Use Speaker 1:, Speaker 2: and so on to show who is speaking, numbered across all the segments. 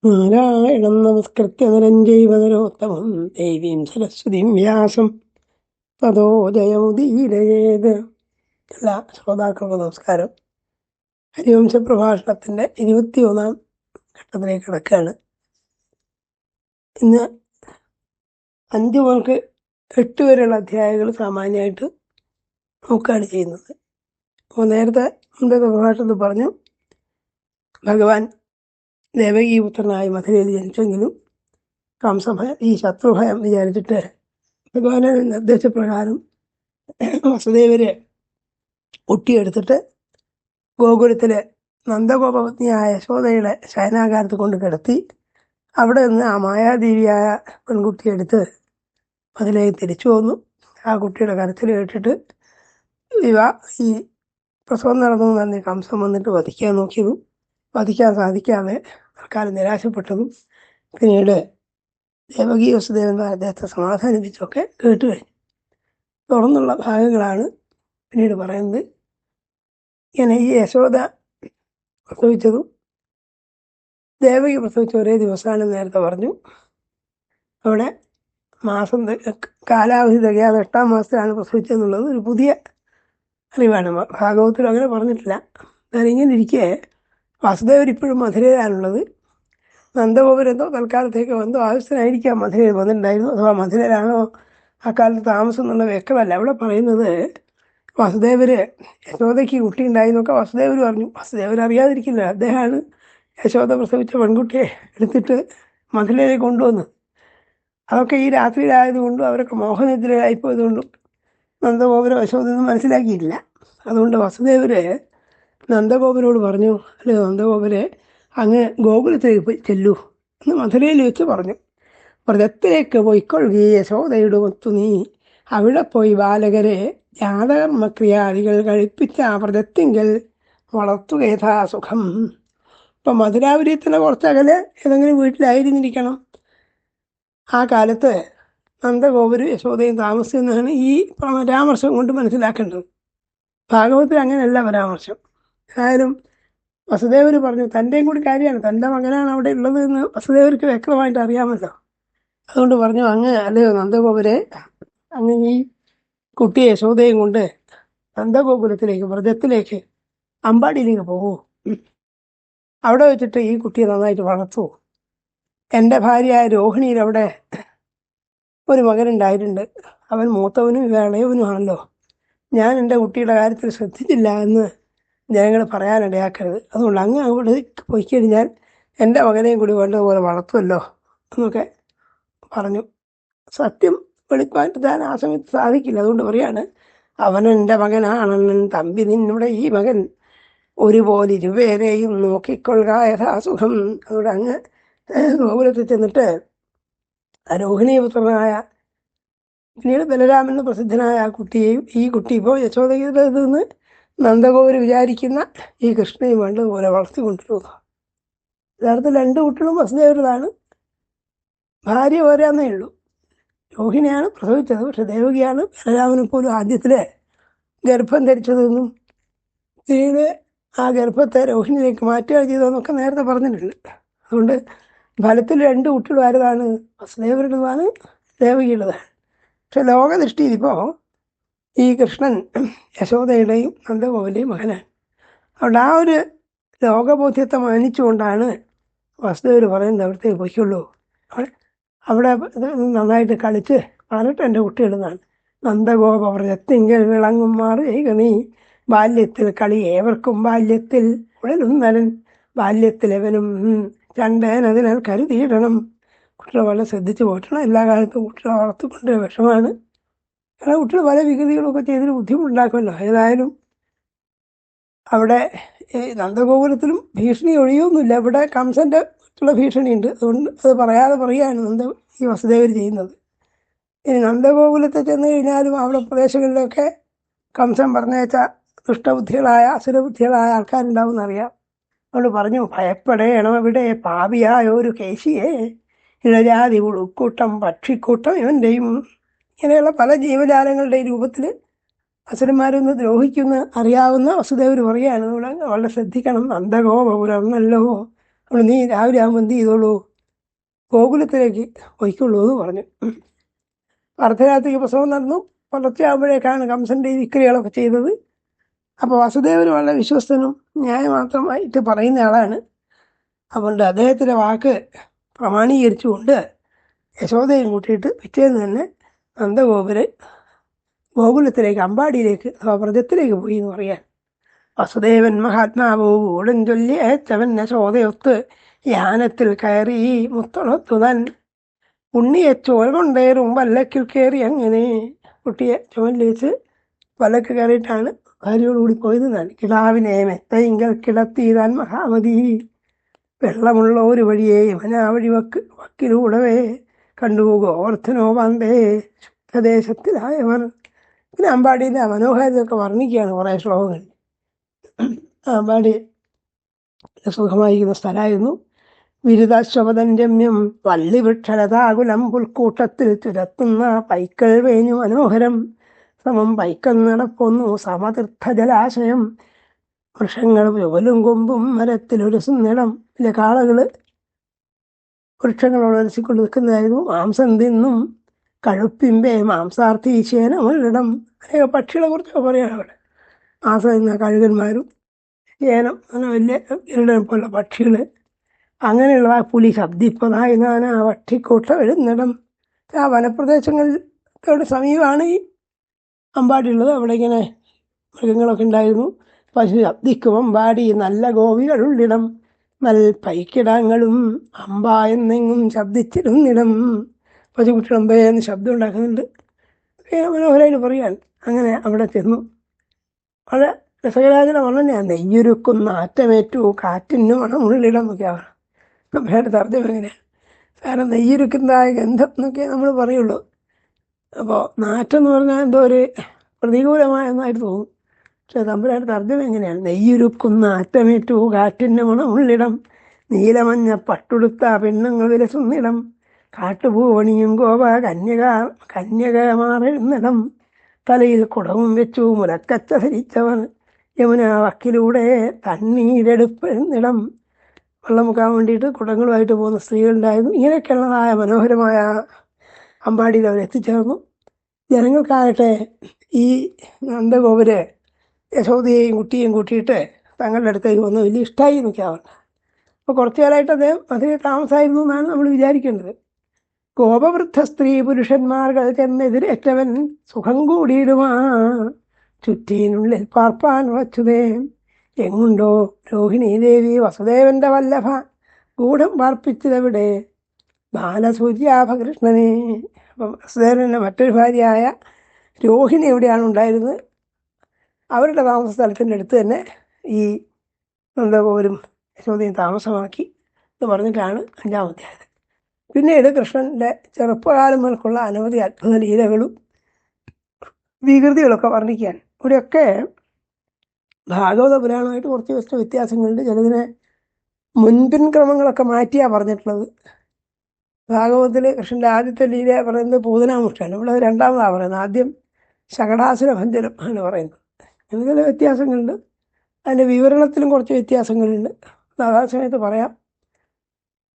Speaker 1: നാരായണം നമസ്കൃത്യ നരം ചൈവ നരോത്തമം ദേവീം സരസ്വതീം വ്യാസം തതോ ജയമുദീരയേത്. എല്ലാ ശ്രോതാക്കൾക്കും നമസ്കാരം. ഹരിവംശ പ്രഭാഷണത്തിൻ്റെ 21-ാം ഘട്ടത്തിലേക്ക് കിടക്കുകയാണ്. ഇന്ന് 5 മുതൽക്ക് 8 വരെയുള്ള അധ്യായങ്ങൾ സാമാന്യമായിട്ട് നോക്കുകയാണ് ചെയ്യുന്നത്. അപ്പോൾ നേരത്തെ മുമ്പത്തെ പ്രഭാഷണത്തിൽ പറഞ്ഞു, ഭഗവാൻ ദേവകീപുത്രനായി മധുരയിൽ ജനിച്ചെങ്കിലും കംസഭയം, ഈ ശത്രുഭയം വിചാരിച്ചിട്ട് ഭഗവാനെ നിർദ്ദേശപ്രകാരം വസുദേവരെ ഒട്ടിയെടുത്തിട്ട് ഗോകുലത്തിലെ നന്ദഗോപപത്നിയായ യശോദയുടെ ശയനാകാരത്ത് കൊണ്ട് കിടത്തി അവിടെ നിന്ന് ആ മായാദേവിയായ പെൺകുട്ടിയെടുത്ത് അതിലേക്ക് തിരിച്ചു വന്നു. ആ കുട്ടിയുടെ കരച്ചിൽ കേട്ടിട്ട് ഈ പ്രസവം നടന്നു തന്നെ കംസം വന്നിട്ട് വധിക്കാൻ നോക്കിയതും വധിക്കാൻ സാധിക്കാതെ തൽക്കാലം നിരാശപ്പെട്ടതും പിന്നീട് ദേവകീ വസുദേവൻ അദ്ദേഹത്തെ സമാധാനിപ്പിച്ചൊക്കെ കേട്ടു കഴിഞ്ഞു. തുടർന്നുള്ള ഭാഗങ്ങളാണ് പിന്നീട് പറയുന്നത്. ഇങ്ങനെ ഈ യശോദ പ്രസവിച്ചതും ദേവകി പ്രസവിച്ച ഒരേ ദിവസമാണ് നേരത്തെ പറഞ്ഞു. അവിടെ മാസം കാലാവധി തികയാതെ 8-ാം മാസത്തിലാണ് പ്രസവിച്ചതെന്നുള്ളത് ഒരു പുതിയ അറിവാണ്. ഭാഗവത്തിൽ അങ്ങനെ പറഞ്ഞിട്ടില്ല. എന്നാൽ ഇങ്ങനെ ഇരിക്കെ വാസുദേവർ ഇപ്പോഴും മധുരയിലാണുള്ളത്. നന്ദഗോപുരെന്തോ തൽക്കാലത്തേക്ക് വന്നോ ആവശ്യത്തിനായിരിക്കാം മധുരയിൽ വന്നിട്ടുണ്ടായിരുന്നു. അഥവാ മധുരയിലാണോ ആ കാലത്ത് താമസം എന്നുള്ള വ്യക്തമല്ല. അവിടെ പറയുന്നത് വസുദേവര് യശോദയ്ക്ക് കുട്ടി ഉണ്ടായിരുന്നൊക്കെ വസുദേവർ പറഞ്ഞു. വസുദേവർ അറിയാതിരിക്കില്ല, അദ്ദേഹമാണ് യശോദ പ്രസവിച്ച പെൺകുട്ടിയെ എടുത്തിട്ട് മധുരയിലേക്ക് കൊണ്ടുവന്ന്. അതൊക്കെ ഈ രാത്രിയിലായതുകൊണ്ടും അവരൊക്കെ മോഹനിദ്രയിലായിപ്പോയതുകൊണ്ടും നന്ദഗോപുരം യശോദയൊന്നും മനസ്സിലാക്കിയിട്ടില്ല. അതുകൊണ്ട് വസുദേവര് നന്ദഗോപുരോട് പറഞ്ഞു, അല്ലേ നന്ദഗോപുരെ, അങ്ങ് ഗോകുലത്തിലേക്ക് ചെല്ലൂ എന്ന് മധുരയിൽ വെച്ച് പറഞ്ഞു. വ്രതത്തിലേക്ക് പൊയ്ക്കൊള്ളുകയെ യശോദയുടെ ഒത്തു നീ, അവിടെ പോയി ബാലകരെ ജാതകർമ്മക്രിയാദികൾ കഴിപ്പിച്ച ആ വ്രതത്തിങ്കൽ വളർത്തുക യഥാസുഖം. ഇപ്പം മധുരാപുരത്തിന് കുറച്ചകലെ ഏതെങ്കിലും വീട്ടിലായിരുന്നിരിക്കണം ആ കാലത്ത് നന്ദഗോപുരം യശോദയും താമസിച്ചെന്നാണ് ഈ പരാമർശം കൊണ്ട് മനസ്സിലാക്കേണ്ടത്. ഭാഗവത്തിൽ അങ്ങനെയല്ല പരാമർശം. ഏതായാലും വസുദേവർ പറഞ്ഞു, തൻ്റെയും കൂടി കാര്യമാണ്, തൻ്റെ മകനാണ് അവിടെ ഉള്ളത് എന്ന് വസുദേവർക്ക് വ്യക്തമായിട്ട് അറിയാമല്ലോ. അതുകൊണ്ട് പറഞ്ഞു, അങ്ങ് അല്ലയോ നന്ദഗോപുരെ, അങ്ങ് ഈ കുട്ടിയെ യശോദയും കൊണ്ട് നന്ദഗോകുലത്തിലേക്ക് വ്രജത്തിലേക്ക് അമ്പാടിയിലേക്ക് പോകൂ. അവിടെ വെച്ചിട്ട് ഈ കുട്ടിയെ നന്നായിട്ട് വളർത്തൂ. എൻ്റെ ഭാര്യയായ രോഹിണിയിൽ അവിടെ ഒരു മകനുണ്ടായിട്ടുണ്ട്. അവൻ മൂത്തവനും ഇളയവനുമാണല്ലോ. ഞാൻ എൻ്റെ കുട്ടിയുടെ കാര്യത്തിൽ ശ്രദ്ധിച്ചില്ല എന്ന് ജനങ്ങൾ പറയാനിടയാക്കരുത്. അതുകൊണ്ട് അങ്ങ് അവിടെ പോയി കഴിഞ്ഞാൽ എൻ്റെ മകനെയും കൂടി വേണ്ടതുപോലെ വളർത്തുമല്ലോ എന്നൊക്കെ പറഞ്ഞു. സത്യം വെളിപ്പായിട്ട് താൻ ആ സമയത്ത് സാധിക്കില്ല. അതുകൊണ്ട് പറയാണ്, അവനെൻ്റെ മകനാണണ്ണൻ തമ്പി നിന്നുടെ ഈ മകൻ ഒരുപോലെ ഇരുവേരെയും നോക്കിക്കൊള്ളുക യഥാസുഖം. അതുകൊണ്ട് അങ്ങ് ഗോകുലത്തിൽ ചെന്നിട്ട് രോഹിണീപുത്രനായ പിന്നീട് ബലരാമെന്ന് പ്രസിദ്ധനായ ആ കുട്ടിയെയും, ഈ കുട്ടി ഇപ്പോൾ യശോദയുടെ നിന്ന് നന്ദഗോപുര് വിചാരിക്കുന്ന ഈ കൃഷ്ണയും വേണ്ടതുപോലെ വളർത്തിക്കൊണ്ടിരുന്നു. യഥാർത്ഥത്തിൽ 2 കുട്ടികളും വസുദേവരതാണ്. ഭാര്യ ഒരാന്നേ ഉള്ളൂ. രോഹിണിയാണ് പ്രസവിച്ചത്. പക്ഷെ ദേവകിയാണ് ബലരാമനെ പോലും ആദ്യത്തിലെ ഗർഭം ധരിച്ചതെന്നും പിന്നീട് ആ ഗർഭത്തെ രോഹിണിയിലേക്ക് മാറ്റുക ചെയ്തതെന്നൊക്കെ നേരത്തെ പറഞ്ഞിട്ടുണ്ട്. അതുകൊണ്ട് ഫലത്തിൽ 2 കുട്ടികളും ആരതാണ്? വസുദേവരുടേതാണ്, ദേവകിയുടേതാണ്. പക്ഷെ ലോകദൃഷ്ടിയിൽ ഇപ്പോൾ ഈ കൃഷ്ണൻ യശോദയുടെയും നന്ദഗോപന്റെയും മകനാണ്. അതുകൊണ്ട് ആ ഒരു ലോകബോധ്യത്തെ മാനിച്ചുകൊണ്ടാണ് വസുദേവർ പറയുന്നത് അവിടത്തേക്ക് പൊയ്ക്കുള്ളൂ, അവിടെ നന്നായിട്ട് കളിച്ച് വളരട്ടെ എൻ്റെ കുട്ടികളെന്നാണ്. നന്ദഗോപ വ്രജത്തിങ്കൽ വിളങ്ങും മാറുക നീ, ബാല്യത്തിൽ കളി ഏവർക്കും ബാല്യത്തിൽ ഉഴലും നരൻ, ബാല്യത്തിലെവനും ചണ്ടേനതിനാൽ കരുതിയിടണം. കുട്ടികളെ വളരെ ശ്രദ്ധിച്ച് പോറ്റണം. എല്ലാ കാലത്തും കുട്ടികളെ വളർത്തിക്കൊണ്ട് വിഷമാണ്. കാരണം കുട്ടികൾ പല വികൃതികളൊക്കെ ചെയ്തിട്ട് ബുദ്ധിമുട്ടുണ്ടാക്കുമല്ലോ. ഏതായാലും അവിടെ നന്ദഗോകുലത്തിലും ഭീഷണി ഒഴിയൊന്നുമില്ല. ഇവിടെ കംസൻ്റെ ഉള്ള ഭീഷണിയുണ്ട്. അതുകൊണ്ട് അത് പറയാതെ പറയുകയാണ് ഈ വസുദേവർ ചെയ്യുന്നത്. ഇനി നന്ദഗോകുലത്തിൽ ചെന്ന് കഴിഞ്ഞാലും അവിടെ പ്രദേശങ്ങളിലൊക്കെ കംസൻ പറഞ്ഞേച്ച ദുഷ്ടബുദ്ധികളായ അസുരബുദ്ധികളായ ആൾക്കാരുണ്ടാവും എന്നറിയാം. അതുകൊണ്ട് പറഞ്ഞു, ഭയപ്പെടേണം ഇവിടെ പാപിയായ ഒരു കേശിയെ, ഇഴജാതി ഉൾക്കൂട്ടം പക്ഷിക്കൂട്ടം ഇവൻ്റെയും. ഇങ്ങനെയുള്ള പല ജീവജാലങ്ങളുടെയും രൂപത്തിൽ അസുരന്മാരൊന്ന് ദ്രോഹിക്കുന്ന അറിയാവുന്ന വസുദേവർ പറയുകയാണ്, ഇവിടെ വളരെ ശ്രദ്ധിക്കണം. നന്ദഗോപുരം എന്നല്ലോ, അപ്പോൾ നീ രാവിലെ ആകുമ്പോൾ എന്ത് ചെയ്തോളൂ, ഗോകുലത്തിലേക്ക് പൊയ്ക്കുള്ളൂ എന്ന് പറഞ്ഞു. അർദ്ധരാത്രിക്ക് പ്രസവം നടന്നു. പുലർച്ചയാകുമ്പോഴേക്കാണ് കംസൻ്റെ ഈ വിക്രികളൊക്കെ ചെയ്തത്. അപ്പോൾ വസുദേവന് വളരെ വിശ്വസ്തനും ന്യായമാത്രമായിട്ട് പറയുന്ന ആളാണ്. അതുകൊണ്ട് അദ്ദേഹത്തിൻ്റെ വാക്ക് പ്രമാണീകരിച്ചുകൊണ്ട് യശോദയും കൂട്ടിയിട്ട് പിറ്റേന്ന് തന്നെ നന്ദഗോപുര് ഗോകുലത്തിലേക്ക്, അമ്പാടിയിലേക്ക് അഥവാ വ്രജത്തിലേക്ക് പോയി എന്ന് പറയാൻ. വസുദേവൻ മഹാത്മാവോ ഉടൻ ചൊല്ലി അയച്ചവൻ യശോദയൊത്ത് യാനത്തിൽ കയറി മുത്തളത്തു താൻ ഉണ്ണിയെ ചോര കൊണ്ടേറും വല്ലക്കിൽ കയറി. അങ്ങനെ കുട്ടിയെ ചുമലിൽ വെച്ച് വല്ലക്ക് കയറിയിട്ടാണ് ഭാര്യയോടുകൂടി പോയത്. താൻ കിടാവിനെ മെത്തയിങ്കൽ കിടത്തിയതാൻ മഹാമതി. വെള്ളമുള്ള ഒരു വഴിയെ ഇവനാ വഴി വക്കിലൂടവേ കണ്ടു ഗോവർദ്ധനോ വന്ദേ ശുദ്ധദേശത്തിലായവർ. പിന്നെ അമ്പാടിയിലെ മനോഹാരിതൊക്കെ വർണ്ണിക്കുകയാണ് കുറേ ശ്ലോകങ്ങൾ. അമ്പാടി സുഖമായിരിക്കുന്ന സ്ഥലമായിരുന്നു. വിരുദാശ്വപതൻ രമ്യം വള്ളിവൃക്ഷലതാകുലം പുൽക്കൂട്ടത്തിൽ തുരത്തുന്ന പൈക്കൽ വേഞ്ഞു മനോഹരം. സമം പൈക്കൽ നടപ്പൊന്നു സമതീർത്ഥ ജലാശയം. വൃക്ഷങ്ങൾ ചുവലും കൊമ്പും മരത്തിലൊരുസുന്നിടം. പിന്നെ കാളകള് വൃക്ഷങ്ങളോട് ഒരസിക്കൊണ്ട് നിൽക്കുന്നതായിരുന്നു. മാംസം തിന്നും കഴുപ്പിമ്പേ മാംസാർത്ഥി ശേനമുള്ളിടം. അനേക പക്ഷികളെ കുറിച്ചൊക്കെ പറയാം അവിടെ. മാംസം തിന്ന കഴുകന്മാരും ശേനം അങ്ങനെ വലിയ ഇരടനെ പോലുള്ള പക്ഷികൾ. അങ്ങനെയുള്ള പുലി ശബ്ദിപ്പതായി നാനാ വട്ടിക്കൂട്ടം എഴുന്നിടം. ആ വനപ്രദേശങ്ങളുടെ സമീപമാണ് ഈ അമ്പാടിയുള്ളത്. അവിടെ ഇങ്ങനെ മൃഗങ്ങളൊക്കെ ഉണ്ടായിരുന്നു. പശു ശബ്ദിക്കും അമ്പാടി നല്ല ഗോപികളുള്ളിടം. പൈക്കിടങ്ങളും അമ്പ എന്നെങ്ങും ശബ്ദിച്ചിരുന്നിടം. പശുക്കുട്ടികൾ അമ്പയെന്ന് ശബ്ദം ഉണ്ടാക്കുന്നുണ്ട്. മനോഹരമായിട്ട് പറയാൻ. അങ്ങനെ അവിടെ ചെന്നു. വളരെ രസകരാജന പറഞ്ഞ നെയ്യുരുക്കുന്ന ആറ്റമേറ്റു കാറ്റിന് മണമുള്ളിടം എന്നൊക്കെയാണ് വേറെ തർജ്ജമ. എങ്ങനെയാണ് കാരണം നെയ്യുരുക്കുന്നതായ ഗന്ധം എന്നൊക്കെ നമ്മൾ പറയുള്ളൂ. അപ്പോൾ നാറ്റെന്ന് പറഞ്ഞാൽ എന്തോ ഒരു പ്രതികൂലമായ ഒന്നായിട്ട് തോന്നും. പക്ഷെ തമ്പുരാൻ്റെ തർജ്ജമ എങ്ങനെയാണ്? നെയ്യുരുക്കുന്ന ആറ്റമേറ്റു കാറ്റിന് മണമുള്ളിടം. നീലമഞ്ഞ പട്ടുടുത്ത പെണ്ണുങ്ങൾ വിലസുന്നിടം. കാട്ടുപൂവണിയും ഗോപ കന്യകമാറിടുന്നിടം. തലയിൽ കുടവും വെച്ചു മുലക്കച്ച ധരിച്ചവർ. യമുന വക്കിലൂടെ തണ്ണീരെടുപ്പിടുന്നിടം. വെള്ളം മുക്കാൻ വേണ്ടിയിട്ട് കുടങ്ങളുമായിട്ട് പോകുന്ന സ്ത്രീകളുണ്ടായിരുന്നു. ഇങ്ങനെയൊക്കെയുള്ളതായ മനോഹരമായ അമ്പാടിയിൽ അവർ എത്തിച്ചേർന്നു. ജനങ്ങൾക്കാകട്ടെ ഈ നന്ദഗോപര് യശോദയെയും കുട്ടിയെയും കൂട്ടിയിട്ട് തങ്ങളുടെ അടുത്തേക്ക് വന്ന് വലിയ ഇഷ്ടമായി നിൽക്കാറുണ്ട്. അപ്പോൾ കുറച്ചു കാലമായിട്ട് അദ്ദേഹം അതിൽ താമസമായിരുന്നു എന്നാണ് നമ്മൾ വിചാരിക്കേണ്ടത്. ഗോപവൃദ്ധ സ്ത്രീ പുരുഷന്മാർകൾ ചെന്നെതിരേറ്റവൻ സുഖം കൂടിയിടുമാ ചുറ്റീനുള്ളിൽ പാർപ്പാൻ വച്ചുതേ. എങ്ങുണ്ടോ രോഹിണി ദേവി വസുദേവന്റെ വല്ലഭ ഗൂഢം പാർപ്പിച്ചതെവിടെ ബാലസൂര്യാഭകൃഷ്ണനെ. അപ്പം വസുദേവൻ്റെ മറ്റൊരു ഭാര്യയായ രോഹിണി എവിടെയാണ് ഉണ്ടായിരുന്നത്? അവരുടെ താമസ സ്ഥലത്തിൻ്റെ അടുത്ത് തന്നെ ഈ നന്ദഗോപരും യശോദയും താമസമാക്കി എന്ന് പറഞ്ഞിട്ടാണ് 5-ാം അധ്യായം. പിന്നീട് കൃഷ്ണൻ്റെ ചെറുപ്പകാലം മുതൽക്കുള്ള അനവധി അത്ഭുത ലീലകളും വികൃതികളൊക്കെ വർണ്ണിക്കാൻ. ഇവിടെയൊക്കെ ഭാഗവത പുരാണമായിട്ട് കുറച്ച് വ്യത്യാസങ്ങളുണ്ട്. ചിലതിനെ മുൻപിൻ ക്രമങ്ങളൊക്കെ മാറ്റിയാണ് പറഞ്ഞിട്ടുള്ളത്. ഭാഗവതത്തിൽ കൃഷ്ണൻ്റെ ആദ്യത്തെ ലീല പറയുന്നത് പൂതനാമുഷ്ടാണ്. ഇവിടെ രണ്ടാമതാണ് പറയുന്നത്. ആദ്യം ശകടാസുര ഭഞ്ജനം ആണ് പറയുന്നത്. അങ്ങനെ ചില വ്യത്യാസങ്ങളുണ്ട്. അതിൻ്റെ വിവരണത്തിലും കുറച്ച് വ്യത്യാസങ്ങളുണ്ട്. ആ സമയത്ത് പറയാം.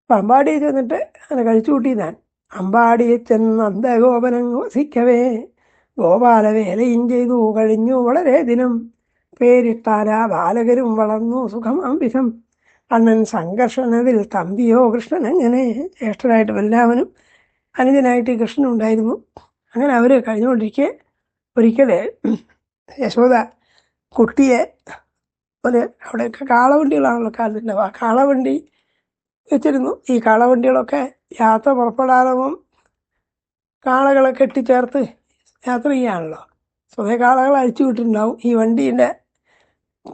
Speaker 1: അപ്പം അമ്പാടിയിൽ ചെന്നിട്ട് അങ്ങനെ കഴിച്ചു കൂട്ടി ഞാൻ. അമ്പാടിയിൽ ചെന്ന് നന്ദഗോപനം വസിക്കവേ ഗോപാല വേലയും ചെയ്തു കഴിഞ്ഞു വളരെ ദിനം. പേരിട്ടാരാ ബാലകരും വളർന്നു സുഖമാംബിഷം. അണ്ണൻ സംഘർഷണതിൽ തമ്പിയോ കൃഷ്ണൻ. അങ്ങനെ ജ്യേഷ്ഠനായിട്ട് എല്ലാവനും അനുജനായിട്ട് കൃഷ്ണൻ ഉണ്ടായിരുന്നു. അങ്ങനെ അവർ കഴിഞ്ഞുകൊണ്ടിരിക്കെ ഒരിക്കൽ യശോദ കുട്ടിയെ അവിടെയൊക്കെ കാളവണ്ടികളാണല്ലോ കാലത്തിൻ്റെ. ആ കാളവണ്ടി വെച്ചിരുന്നു. ഈ കാളവണ്ടികളൊക്കെ യാത്ര പുറപ്പെടാനാകുമ്പം കാളകളെ കെട്ടിച്ചേർത്ത് യാത്ര ചെയ്യാണല്ലോ. സ്വതേ കാളകൾ അഴിച്ചു വിട്ടിട്ടുണ്ടാവും. ഈ വണ്ടീൻ്റെ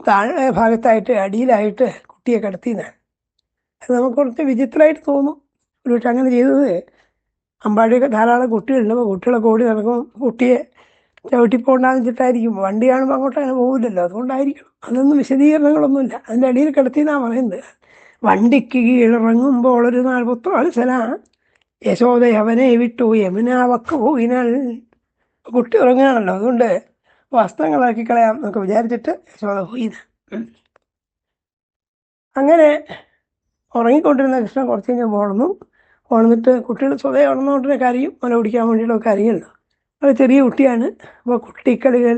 Speaker 1: താഴെ ഭാഗത്തായിട്ട് അടിയിലായിട്ട് കുട്ടിയെ കിടത്തിയതാണ്. അത് നമുക്ക് കുറച്ച് വിചിത്രമായിട്ട് തോന്നും. ഒരു പക്ഷെ അങ്ങനെ ചെയ്തത് അമ്പാടിയൊക്കെ ധാരാളം കുട്ടികളുണ്ട്. അപ്പോൾ കുട്ടികളൊക്കെ ഓടി നടക്കും. കുട്ടിയെ ചവിട്ടിപ്പോണ്ടാന്ന് വെച്ചിട്ടായിരിക്കും. വണ്ടി കാണുമ്പോൾ അങ്ങോട്ട് അങ്ങനെ പോകില്ലല്ലോ, അതുകൊണ്ടായിരിക്കണം. അതൊന്നും വിശദീകരണങ്ങളൊന്നുമില്ല. അതിൻ്റെ അടിയിൽ കിടത്തിയെന്നാണ് പറയുന്നത്. വണ്ടിക്ക് കീഴിറങ്ങുമ്പോൾ ഒരു നാൾ പുത്രവത്സല യശോദ അവനെ വിട്ടു യമുനാവക്ക് പോയിനാൽ. കുട്ടി ഉറങ്ങുകയാണല്ലോ, അതുകൊണ്ട് വസ്ത്രങ്ങളാക്കി കളയാം എന്നൊക്കെ വിചാരിച്ചിട്ട് യശോദ പോയി. അങ്ങനെ ഉറങ്ങിക്കൊണ്ടിരുന്ന കൃഷ്ണൻ കുറച്ച് കഴിഞ്ഞാൽ ഉണർന്നിട്ട് കുട്ടികൾ സ്വതവേ ഉണർന്നുകൊണ്ടിരുന്ന കരയും മുല കുടിക്കാൻ വേണ്ടിയിട്ടൊക്കെ കരയുമല്ലോ. അത് ചെറിയ കുട്ടിയാണ്. അപ്പോൾ കുട്ടിക്കളികൾ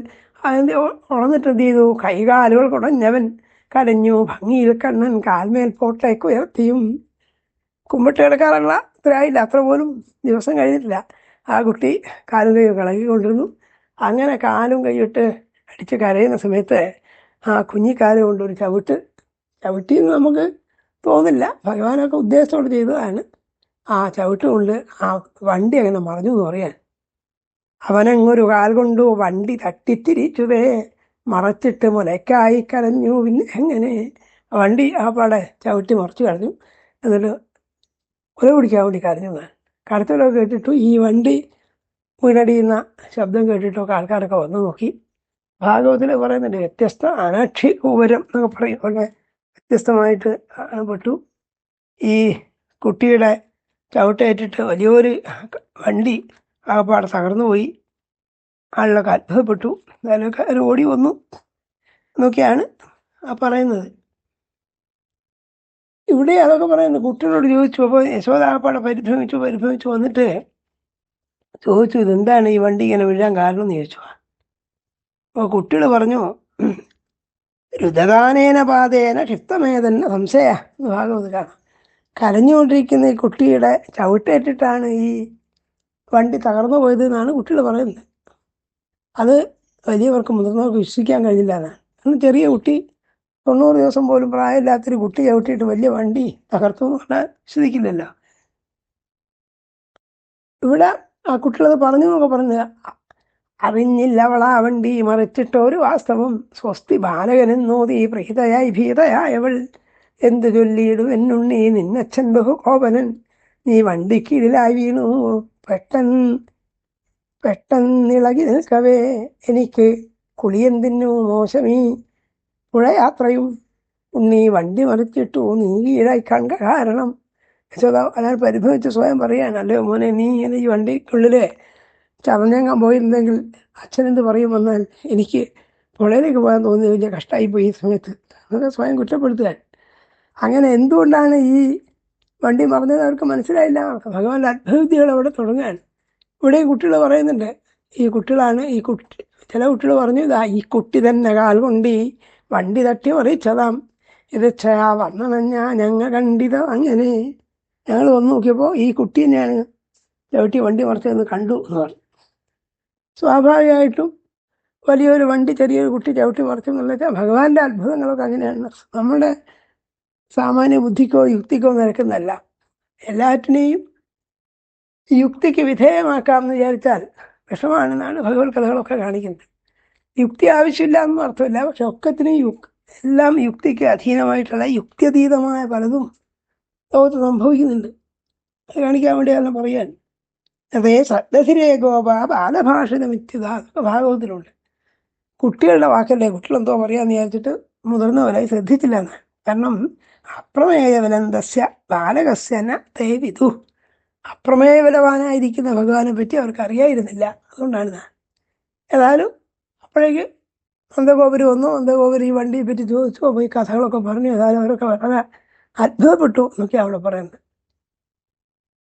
Speaker 1: അതിൻ്റെ ഉണർന്നിട്ട് എന്ത് ചെയ്തു? കൈകാലുകൾ കുടഞ്ഞവൻ കരഞ്ഞു ഭംഗിയിൽ കണ്ണൻ കാൽമേൽ പോട്ടേക്ക് ഉയർത്തിയും. കുമ്പിട്ട് കിടക്കാറുള്ള ഇത്രയായില്ല, അത്ര പോലും ദിവസം കഴിഞ്ഞിട്ടില്ല. ആ കുട്ടി കാലും കൈയും കിളകിക്കൊണ്ടിരുന്നു. അങ്ങനെ കാലും കൈയിട്ട് അടിച്ച് കരയുന്ന സമയത്ത് ആ കുഞ്ഞിക്കാല് കൊണ്ടൊരു ചവിട്ടിയെന്ന് നമുക്ക് തോന്നില്ല, ഭഗവാനൊക്കെ ഉദ്ദേശത്തോട് ചെയ്തതാണ്. ആ ചവിട്ട് കൊണ്ട് ആ വണ്ടി അങ്ങനെ മറിഞ്ഞു എന്ന് പറയാൻ. അവനങ്ങൊരു കാൽ കൊണ്ടു വണ്ടി തട്ടിത്തിരിച്ചുവേ മറച്ചിട്ട് മുലയ്ക്കായി കരഞ്ഞു. പിന്നെ എങ്ങനെ വണ്ടി ആ പാടെ ചവിട്ടി മറിച്ച് കളഞ്ഞു. എന്നിട്ട് മുല കുടിക്കാൻ വേണ്ടി കരഞ്ഞു. കരച്ചിലൊക്കെ കേട്ടിട്ടു ഈ വണ്ടി വീണടിയുന്ന ശബ്ദം കേട്ടിട്ടൊക്കെ ആൾക്കാരൊക്കെ വന്നു നോക്കി. ഭാഗവത്തിൽ പറയുന്നുണ്ട് വ്യത്യസ്ത അനാക്ഷി കൂവരം എന്നൊക്കെ പറയും. വളരെ വ്യത്യസ്തമായിട്ട് പെട്ടു. ഈ കുട്ടിയുടെ ചവിട്ടേറ്റിട്ട് വലിയൊരു വണ്ടി ആകപ്പാടെ തകർന്നു പോയി. ആളിലൊക്കെ അത്ഭുതപ്പെട്ടു. അതിലൊക്കെ അവർ ഓടി വന്നു എന്നൊക്കെയാണ് ആ പറയുന്നത്. ഇവിടെ അതൊക്കെ പറയുന്നത് കുട്ടികളോട് ചോദിച്ചു. അപ്പോൾ യശോദ ആകപ്പാടെ പരിഭ്രമിച്ചു വന്നിട്ട് ചോദിച്ചു, ഇതെന്താണ് ഈ വണ്ടി ഇങ്ങനെ വീഴാൻ കാരണം എന്ന് ചോദിച്ചു. അപ്പോൾ കുട്ടികൾ പറഞ്ഞു, രുദഗാനേന പാതേന ക്ഷിപ്തമേതന്ന സംശയ എന്ന് ഭാഗവത് കാണാം. കരഞ്ഞുകൊണ്ടിരിക്കുന്ന ഈ കുട്ടിയുടെ ചവിട്ടേറ്റിട്ടാണ് ഈ വണ്ടി തകർന്നു പോയത് എന്നാണ് കുട്ടികൾ പറയുന്നത്. അത് വലിയവർക്ക് മുതിർന്നവർക്ക് വിശ്വസിക്കാൻ കഴിയില്ല എന്നാണ്. അന്ന് ചെറിയ കുട്ടി, 90 ദിവസം പോലും പ്രായമില്ലാത്തൊരു കുട്ടി ചവിട്ടിയിട്ട് വലിയ വണ്ടി തകർത്തു എന്ന് പറഞ്ഞാൽ വിശ്വസിക്കില്ലല്ലോ. ഇവിടെ ആ കുട്ടികളത് പറഞ്ഞു എന്നൊക്കെ പറഞ്ഞത് അറിഞ്ഞില്ലവളാ വണ്ടി മറിച്ചിട്ടൊരു വാസ്തവം സ്വസ്തി ബാലകനെന്നോതി പ്രീതയായി ഭീതയായവൾ എന്ത് ചൊല്ലിയിടും എന്നുണ്ണി നിന്നച്ഛൻ ബഹുകോപനൻ നീ വണ്ടിക്കീഴിലായി വീണു പെട്ടെന്നിളകി നിൽക്കവേ എനിക്ക് കുളിയെന്തിനു മോശമീ പുഴയാത്രയും ഉണ്ണി വണ്ടി മറിച്ചിട്ടു നീ കീഴായി കണ്ട കാരണം. യശോദ അയാൾ പരിഭവിച്ച് സ്വയം പറയാണ്, അല്ലയോ മോനെ, നീ ഇങ്ങനെ ഈ വണ്ടിക്കുള്ളിൽ ചതഞ്ഞങ്ങാൻ പോയിരുന്നെങ്കിൽ അച്ഛനെന്ത് പറയും വന്നാൽ എനിക്ക് പുഴയിലേക്ക് പോകാൻ തോന്നി വലിയ കഷ്ടമായിപ്പോയി ഈ സമയത്ത് അതൊക്കെ സ്വയം കുറ്റപ്പെടുത്തുക. അങ്ങനെ എന്തുകൊണ്ടാണ് ഈ വണ്ടി മറിഞ്ഞത് അവർക്ക് മനസ്സിലായില്ല. ഭഗവാന്റെ അത്ഭുതവിദ്യകൾ അവിടെ തുടങ്ങുകയാണ്. ഇവിടെ കുട്ടികൾ പറയുന്നുണ്ട്, ഈ കുട്ടികളാണ് ചില കുട്ടികൾ പറഞ്ഞു, ഇതാ ഈ കുട്ടി തന്നെ കാൽ കൊണ്ട് ഈ വണ്ടി തട്ടി മറിച്ചതാം ഇത് വന്നണഞ്ഞ ഞങ്ങൾ കണ്ടിത. അങ്ങനെ ഞങ്ങൾ വന്ന് നോക്കിയപ്പോൾ ഈ കുട്ടി തന്നെയാണ് ചവിട്ടി വണ്ടി മറിച്ചതെന്ന് കണ്ടു എന്ന് പറഞ്ഞു. സ്വാഭാവികമായിട്ടും വലിയൊരു വണ്ടി ചെറിയൊരു കുട്ടി ചവിട്ടി മറിച്ചു എന്നുള്ള വെച്ചാൽ ഭഗവാന്റെ അത്ഭുതങ്ങളൊക്കെ അങ്ങനെയാണ്. നമ്മുടെ സാമാന്യ ബുദ്ധിക്കോ യുക്തിക്കോ നിരക്കുന്നതല്ല. എല്ലാറ്റിനെയും യുക്തിക്ക് വിധേയമാക്കാമെന്ന് വിചാരിച്ചാൽ വിഷമാണെന്നാണ് ഭഗവത് കഥകളൊക്കെ കാണിക്കുന്നത്. യുക്തി ആവശ്യമില്ല എന്നും അർത്ഥമില്ല, പക്ഷെ ഒക്കത്തിനും എല്ലാം യുക്തിക്ക് അധീനമായിട്ടുള്ള യുക്തിയതീതമായ പലതും ലോകത്ത് സംഭവിക്കുന്നുണ്ട്. അത് കാണിക്കാൻ വേണ്ടിയാണ് പറയാൻ. അതേ സദ്ദസിരേ ഗോപ ബാലഭാഷിതമിത്യത ഭാഗവത്തിലുണ്ട്. കുട്ടികളുടെ വാക്കല്ലേ, കുട്ടികളെന്തോ പറയാന്ന് വിചാരിച്ചിട്ട് മുതിർന്നവരായി ശ്രദ്ധിച്ചില്ല എന്ന്. കാരണം അപ്രമേയവനന്തസ്യ ബാലകസ്യന തേ വിദു. അപ്രമേയബലവാനായിരിക്കുന്ന ഭഗവാനെ പറ്റി അവർക്ക് അറിയായിരുന്നില്ല. അതുകൊണ്ടാണ് ഏതായാലും അപ്പോഴേക്ക് നന്ദഗോപുർ വന്നു. നന്ദഗോപുർ ഈ വണ്ടിയെ പറ്റി ചോദിച്ചു. അപ്പോൾ ഈ കഥകളൊക്കെ പറഞ്ഞു. ഏതായാലും അവരൊക്കെ വളരെ അത്ഭുതപ്പെട്ടു എന്നൊക്കെയാണ് അവിടെ പറയുന്നത്.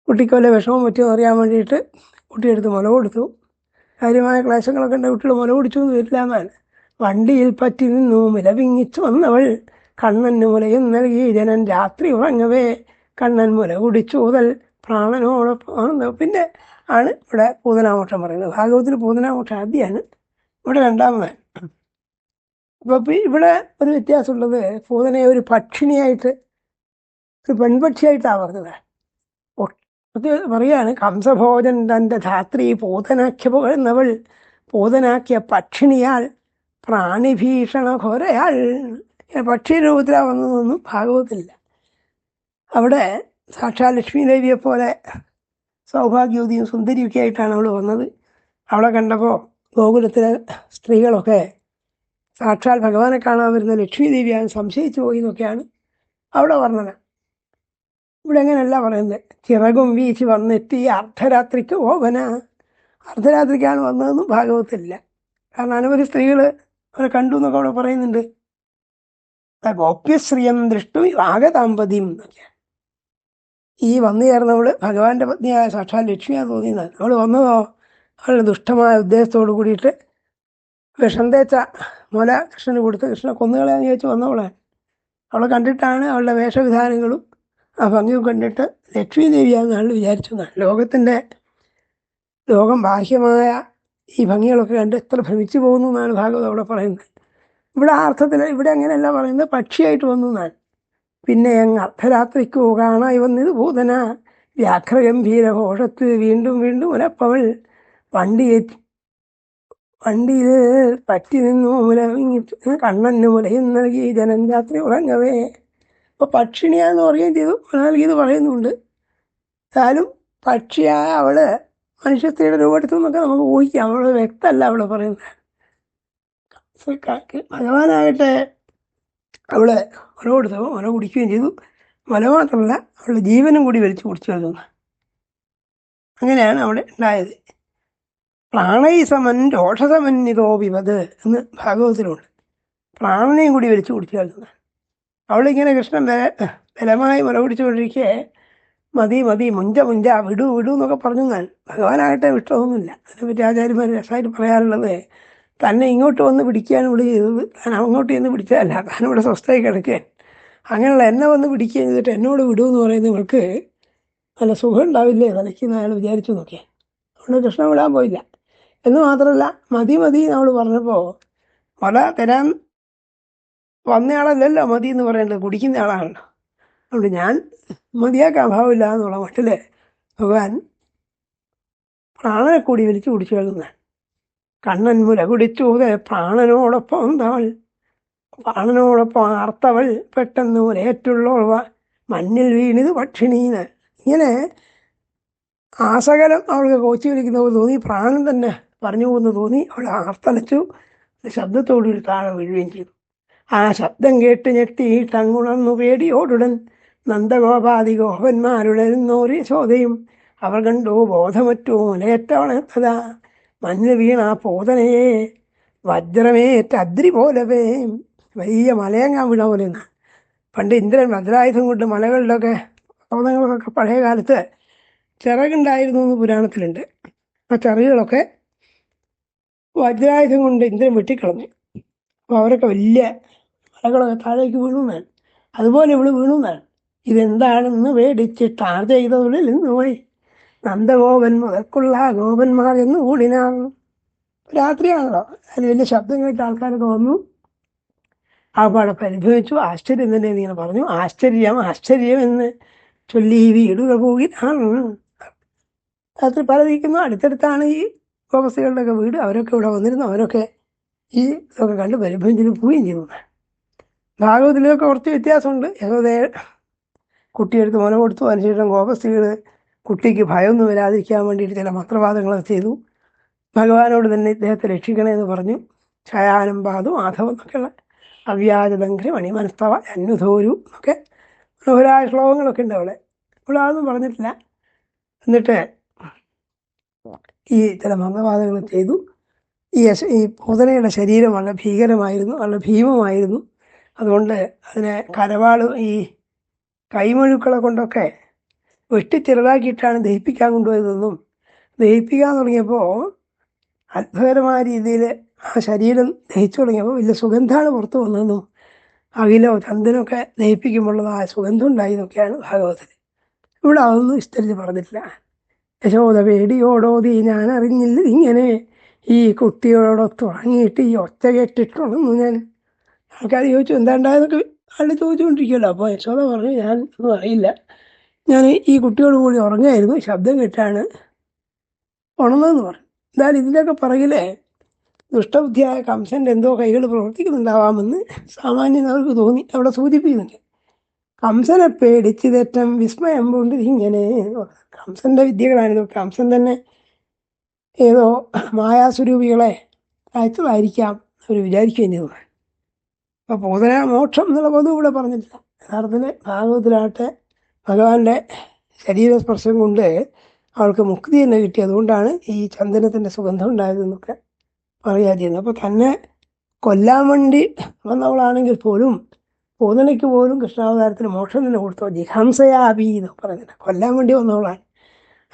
Speaker 1: കുട്ടിക്ക് വല്ല വിഷമം പറ്റിയെന്ന് അറിയാൻ വേണ്ടിയിട്ട് കുട്ടിയെടുത്ത് മുല കൊടുത്തു. കാര്യമായ ക്ലേശങ്ങളൊക്കെ ഉണ്ട്, കുട്ടികൾ മുല കുടിച്ചു എന്ന് വരില്ല എന്നാണ്. വണ്ടിയിൽ പറ്റി നിന്നു വിലപിങ്ങിച്ചു വന്നവൾ കണ്ണന് മുലയും നൽകി ജനൻ രാത്രി ഉറങ്ങവേ കണ്ണൻ മുല കുടിച്ചു മുതൽ പ്രാണനോടൊപ്പം. പിന്നെ ആണ് ഇവിടെ പൂതനാമോക്ഷം പറയുന്നത്. ഭാഗവത്തിൽ പൂതനാമോക്ഷം ആദ്യമാണ്, ഇവിടെ രണ്ടാമതാണ്. അപ്പോൾ ഇവിടെ ഒരു വ്യത്യാസമുള്ളത്, പൂതനയെ ഒരു പക്ഷിണിയായിട്ട്, ഒരു പെൺപക്ഷിയായിട്ടാണ് പറഞ്ഞത്. അത് പറയാണ്, കംസഭോജൻ തൻ്റെ ധാത്രി പൂതനാഖ്യ പുകഴ്ന്നവൾ പൂതനാക്കിയ പക്ഷിണിയാൾ പ്രാണിഭീഷണ ഘോരയാൾ. പക്ഷി രൂപത്തിലാണ് വന്നതൊന്നും ഭാഗവത്തില്ല. അവിടെ സാക്ഷാൽ ലക്ഷ്മി ദേവിയെ പോലെ സൗഭാഗ്യവതിയും സുന്ദരിയൊക്കെ ആയിട്ടാണ് അവൾ വന്നത്. അവളെ കണ്ടപ്പോൾ ഗോകുലത്തിലെ സ്ത്രീകളൊക്കെ സാക്ഷാൽ ഭഗവാനെ കാണാൻ വരുന്ന ലക്ഷ്മി ദേവിയാണ് സംശയിച്ചു പോയി എന്നൊക്കെയാണ് അവിടെ വർണ്ണന. ഇവിടെ അങ്ങനെയല്ല പറയുന്നത്. ചിറകും വീശി വന്നെത്തി അർദ്ധരാത്രിക്ക് ഓവന. അർദ്ധരാത്രിക്കാണ് വന്നതെന്നും ഭാഗവത്തില്ല. കാരണം അനവധി സ്ത്രീകൾ അവരെ കണ്ടു എന്നൊക്കെ അവിടെ പറയുന്നുണ്ട്. ഗോപ്യശ്രീയം ദൃഷ്ടു ആഗതാമ്പതിയും എന്നൊക്കെയാണ്. ഈ വന്നു ചേർന്നവൾ ഭഗവാന്റെ പത്നിയായ സാക്ഷാൽ ലക്ഷ്മിയാന്ന് തോന്നിയതാണ്. അവൾ വന്നതോ അവളുടെ ദുഷ്ടമായ ഉദ്ദേശത്തോട് കൂടിയിട്ട് വിഷം തേച്ച മുല കൃഷ്ണന് കൊടുത്ത് കൃഷ്ണനെ കൊന്നുകളയാന്ന് ചോദിച്ചു വന്നവളാണ്. അവളെ കണ്ടിട്ടാണ് അവളുടെ വേഷവിധാനങ്ങളും ആ ഭംഗിയും കണ്ടിട്ട് ലക്ഷ്മി ദേവിയാണെന്ന് ആൾ വിചാരിച്ചു എന്നാണ്. ലോകം ബാഹ്യമായ ഈ ഭംഗികളൊക്കെ കണ്ട് എത്ര ഭ്രമിച്ചു പോകുന്നു എന്നാണ് ഭാഗവതം അവിടെ പറയുന്നത്. ഇവിടെ ആ അർത്ഥത്തിൽ ഇവിടെ അങ്ങനെയല്ല പറയുന്നത്, പക്ഷിയായിട്ട് വന്നു എന്നാണ്. പിന്നെ അങ്ങ് അർദ്ധരാത്രിക്കോ കാണായി വന്നത് ഭൂതന വ്യാഘ്രഗംഭീര ഘോഷത്ത് വീണ്ടും വീണ്ടും ഒരപ്പവൾ വണ്ടിയിൽ പറ്റി നിന്നു കണ്ണന് മുലയും നൽകി ജനം രാത്രി ഉറങ്ങവേ. അപ്പോൾ പക്ഷിണിയാന്ന് പറയുകയും ചെയ്തു, നൽകിയത് പറയുന്നുണ്ട്. എന്നാലും പക്ഷിയായ അവള് മനുഷ്യസ്ത്രീയുടെ രൂപമെടുത്തു എന്നൊക്കെ നമുക്ക് ഊഹിക്കാം. അവള് വ്യക്തമല്ല അവള് പറയുന്നത്. ഭഗവാനാകട്ടെ അവള് മുല കൊടുത്തപ്പോൾ മുല കുടിക്കുകയും ചെയ്തു. മുല മാത്രമല്ല അവളുടെ ജീവനും കൂടി വലിച്ചു കുടിച്ചു വരുന്നു. അങ്ങനെയാണ് അവിടെ ഉണ്ടായത്. പ്രാണൈസമൻ രോഷസമന്വിതോ വിവത് എന്ന് ഭാഗവതത്തിലുണ്ട്. പ്രാണനെയും കൂടി വലിച്ചു കുടിച്ചു വരുന്നത്. അവളിങ്ങനെ കൃഷ്ണൻ ബലമായി മുല കുടിച്ചുകൊണ്ടിരിക്കെ മതി മുഞ്ച വിടൂ എന്നൊക്കെ പറഞ്ഞു. ഞാൻ ഭഗവാനാകട്ടെ വിട്ടതൊന്നുമില്ല. അതിനെപ്പറ്റി ആചാര്യന്മാർ രസമായിട്ട് പറയാറുള്ളത്, തന്നെ ഇങ്ങോട്ട് വന്ന് പിടിക്കുകയാണ് ഇവിടെ ചെയ്തത്. താൻ അങ്ങോട്ട് ചെന്ന് പിടിച്ചതല്ല, താനിവിടെ സ്വസ്ഥമായി കിടക്കുകയാണ്. അങ്ങനെയുള്ള എന്നെ വന്ന് പിടിക്കുകയും ചെയ്തിട്ട് എന്നോട് വിടുമെന്ന് പറയുന്നവർക്ക് നല്ല സുഖം ഉണ്ടാവില്ലേ തലയ്ക്ക് അയാൾ വിചാരിച്ചു നോക്കിയാൽ. അതുകൊണ്ട് കൃഷ്ണൻ വിടാൻ പോയില്ല. എന്ന് മാത്രമല്ല മതി നമ്മൾ പറഞ്ഞപ്പോൾ മുല തരാൻ വന്നയാളല്ലല്ലോ മതി എന്ന് പറയേണ്ടത്, കുടിക്കുന്ന ആളാണല്ലോ. അതുകൊണ്ട് ഞാൻ മതിയാക്കാൻ ഭാവമില്ല എന്നുള്ള മട്ടിൽ ഭഗവാൻ പ്രാണനെ കൂടി വലിച്ചു കുടിച്ചു കളയുന്ന. കണ്ണൻ മുല കുടിച്ചു പ്രാണനോടൊപ്പം ആർത്തവൾ പെട്ടെന്ന് മുലയേറ്റുള്ളവ മണ്ണിൽ വീണിത് പക്ഷിണീന്ന്. ഇങ്ങനെ ആസകലം അവൾക്ക് കോച്ചി വിളിക്കുന്ന പോലെ തോന്നി, പ്രാണൻ തന്നെ പറഞ്ഞു പോകുന്ന തോന്നി. അവൾ ആർത്തലച്ചു, ശബ്ദത്തോടൊരു താഴെ വീഴുകയും ചെയ്തു. ആ ശബ്ദം കേട്ട് ഞെട്ടിയിട്ടങ്ങുണർന്നു പേടിയോടുടൻ നന്ദഗോപാദി ഗോപന്മാരുടരുന്നോര് യശോദയും അവർ കണ്ടു ബോധമറ്റു മുലയേറ്റവണത്തതാ മഞ്ഞ് വീണ പൂതനയെ വജ്രമേറ്റ അദ്രി പോലവേ. വലിയ മലയങ്ങാൻ വീണ പോലെ എന്നാണ്. പണ്ട് ഇന്ദ്രൻ വജ്രായുധം കൊണ്ട് മലകളിലൊക്കെ പർവ്വതങ്ങൾക്കൊക്കെ പഴയ കാലത്ത് ചിറകുണ്ടായിരുന്നു എന്ന് പുരാണത്തിലുണ്ട്. ആ ചിറകുകളൊക്കെ വജ്രായുധം കൊണ്ട് ഇന്ദ്രൻ വെട്ടിക്കളഞ്ഞു. അപ്പോൾ അവരൊക്കെ വലിയ മലകളൊക്കെ താഴേക്ക് വീണുന്നാണ്. അതുപോലെ ഇവള് വീണുന്നാണ്. ഇതെന്താണെന്ന് പേടിച്ചിട്ട് ആർ ചെയ്തതുള്ളിൽ നിന്ന് പോയി നന്ദഗോപൻ മുതൽക്കുള്ള ഗോപന്മാർ എന്ന് കൂടിനാണ്. രാത്രിയാണല്ലോ, അതിന് വലിയ ശബ്ദം കേട്ട് ആൾക്കാരൊക്കെ വന്നു. ആ പാടെ പരിഭവിച്ചു. ആശ്ചര്യം തന്നെ ഇങ്ങനെ പറഞ്ഞു. ആശ്ചര്യം എന്ന് ചൊല്ലി വീടുകൾ പോകിലാണ്. രാത്രി പല നിൽക്കുന്നു. അടുത്തടുത്താണ് ഈ ഗോപസ്ത്രീകളുടെയൊക്കെ വീട്. അവരൊക്കെ ഇവിടെ വന്നിരുന്നു. അവരൊക്കെ ഈ ഇതൊക്കെ കണ്ട് പരിഭവിച്ചിട്ട് പോവുകയും ചെയ്തു. ഭാഗവതിലൊക്കെ കുറച്ച് വ്യത്യാസമുണ്ട്. യശോദയെ കുട്ടിയെടുത്ത് മുല കൊടുത്തു. അതിനുശേഷം ഗോപസ്ത്രീകൾ കുട്ടിക്ക് ഭയമൊന്നും വരാതിരിക്കാൻ വേണ്ടിയിട്ട് ചില മന്ത്രവാദങ്ങളൊക്കെ ചെയ്തു. ഭഗവാനോട് തന്നെ ഇദ്ദേഹത്തെ രക്ഷിക്കണമെന്ന് പറഞ്ഞു. ഛയാനം പാതു മാധവം എന്നൊക്കെയുള്ള അവ്യാജലംഘ്രി മണിമനസ്തവ അന്വധോരു എന്നൊക്കെ മനോഹരായ ശ്ലോകങ്ങളൊക്കെ ഉണ്ട് അവിടെ. ഇവിടെ അതൊന്നും പറഞ്ഞിട്ടില്ല. എന്നിട്ട് ഈ ചില മന്ത്രവാദങ്ങൾ ചെയ്തു. ഈ പൂതനയുടെ ശരീരം വളരെ ഭീകരമായിരുന്നു, വളരെ ഭീമമായിരുന്നു. അതുകൊണ്ട് അതിനെ ഈ കൈമഴുക്കളെ കൊണ്ടൊക്കെ വെട്ടി ചെറുതാക്കിയിട്ടാണ് ദഹിപ്പിക്കാൻ കൊണ്ടുപോയതെന്നും, ദഹിപ്പിക്കാൻ തുടങ്ങിയപ്പോൾ അത്ഭുതകരമായ രീതിയിൽ ആ ശരീരം ദഹിച്ചു തുടങ്ങിയപ്പോൾ വലിയ സുഗന്ധമാണ് പുറത്തു വന്നതെന്നും, അകിലോ ചന്ദനമൊക്കെ ദഹിപ്പിക്കുമ്പോഴുള്ളതായ സുഗന്ധം ഉണ്ടായി എന്നൊക്കെയാണ് ഭാഗവതത്തിൽ. ഇവിടെ അതൊന്നും വിസ്തരിച്ച് പറഞ്ഞിട്ടില്ല. യശോദ പേടിയോടോതി ഞാൻ അറിഞ്ഞില്ല ഇങ്ങനെ ഈ കുട്ടിയോടൊത്ത് ഉറങ്ങിയിട്ട് ഈ ഒച്ച കേട്ടിട്ടുണ്ടെന്നു. ഞാൻ ആൾക്കാർ ചോദിച്ചു എന്താ ഉണ്ടായതൊക്കെ ആളുടെ ചോദിച്ചുകൊണ്ടിരിക്കുമല്ലോ. അപ്പോൾ യശോദ പറഞ്ഞു ഞാൻ ഒന്നും അറിയില്ല, ഞാൻ ഈ കുട്ടിയോട് കൂടി ഉറങ്ങായിരുന്നു, ശബ്ദം കേട്ടാണ് ഉണർന്നതെന്ന് പറഞ്ഞു. എന്തായാലും ഇതിൻ്റെയൊക്കെ പുറകിലെ ദുഷ്ടബുദ്ധിയായ കംസൻ്റെ എന്തോ കൈകൾ പ്രവർത്തിക്കുന്നുണ്ടാവാമെന്ന് സാമാന്യം അവർക്ക് തോന്നി. അവിടെ സൂചിപ്പിക്കുന്നുണ്ട്. കംസനെ പേടിച്ചിതേറ്റം വിസ്മയം കൊണ്ട് ഇങ്ങനെ കംസന്റെ വിദ്യകളാണിത്. കംസൻ തന്നെ ഏതോ മായാസ്വരൂപികളെ അയച്ചതായിരിക്കാം അവർ വിചാരിക്കുകയും ചെയ്തു. അപ്പോൾ പൂതന മോക്ഷം എന്നുള്ള പദവും ഇവിടെ പറഞ്ഞിട്ടില്ല. യഥാർത്ഥത്തിൽ ഭാഗവതത്തിലാട്ടെ ഭഗവാന്റെ ശരീരസ്പർശം കൊണ്ട് അവൾക്ക് മുക്തി തന്നെ കിട്ടി. അതുകൊണ്ടാണ് ഈ ചന്ദനത്തിൻ്റെ സുഗന്ധം ഉണ്ടായതെന്നൊക്കെ പറയുക ചെയ്യുന്നത്. അപ്പോൾ തന്നെ കൊല്ലാൻ വേണ്ടി വന്നവളാണെങ്കിൽ പോലും പൂതനയ്ക്ക് പോലും കൃഷ്ണാവതാരത്തിന് മോക്ഷം തന്നെ കൊടുത്തോ, ജിഹാംസയാബി എന്ന് പറയുന്നത്, കൊല്ലാൻ വേണ്ടി വന്നവളാണ്.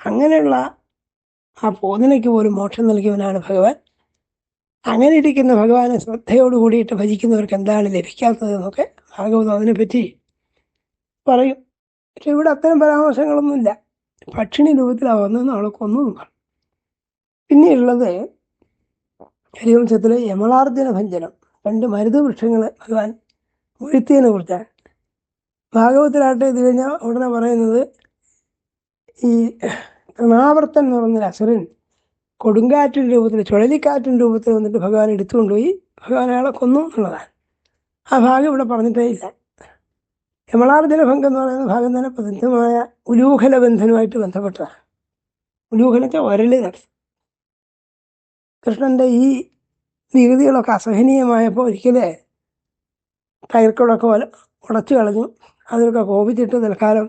Speaker 1: അങ്ങനെയുള്ള ആ പൂതനയ്ക്ക് പോലും മോക്ഷം നൽകിയവനാണ് ഭഗവാൻ. അങ്ങനെ ഇരിക്കുന്ന ഭഗവാനെ ശ്രദ്ധയോട് കൂടിയിട്ട് ഭജിക്കുന്നവർക്ക് എന്താണ് ലഭിക്കാത്തത് എന്നൊക്കെ ഭാഗവതം അതിനെപ്പറ്റി പറയും. പക്ഷെ ഇവിടെ അത്തരം പരാമർശങ്ങളൊന്നുമില്ല. പക്ഷിണി രൂപത്തിലാണ് വന്നതെന്ന് അവളെ കൊന്നു. പിന്നെയുള്ളത് ഹരിവംശത്തിൽ യമളാർജുന ഭഞ്ജനം, 2 മരുത് വൃക്ഷങ്ങൾ ഭഗവാൻ വീഴ്ത്തിയതിനെ കുറിച്ചാണ്. ഭാഗവതത്തിലാട്ടെ ഇത് കഴിഞ്ഞാൽ ഉടനെ പറയുന്നത് ഈ തൃണാവർത്തൻ എന്ന് പറഞ്ഞൊരു അസുരൻ കൊടുങ്കാറ്റിൻ്റെ രൂപത്തിൽ, ചുഴലിക്കാറ്റിൻ്റെ രൂപത്തിൽ വന്നിട്ട് ഭഗവാൻ എടുത്തുകൊണ്ടുപോയി ഭഗവാൻ അയാളെ കൊന്നു എന്നുള്ളതാണ്. ആ ഭാഗം ഇവിടെ പറഞ്ഞിട്ടേ ഇല്ല. യമളാർജുന ഭംഗം എന്ന് പറയുന്ന ഭാഗം തന്നെ പ്രസിദ്ധമായ ഉലൂഖല ബന്ധനുമായിട്ട് ബന്ധപ്പെട്ടതാണ്. ഉലൂഖലത്തെ ഒരളി നടത്തി. കൃഷ്ണൻ്റെ ഈ വികൃതികളൊക്കെ അസഹനീയമായപ്പോൾ ഒരിക്കലേ കയർക്കുകളൊക്കെ ഉടച്ചു കളഞ്ഞു. അതിലൊക്കെ കോപിച്ചിട്ട് തൽക്കാലം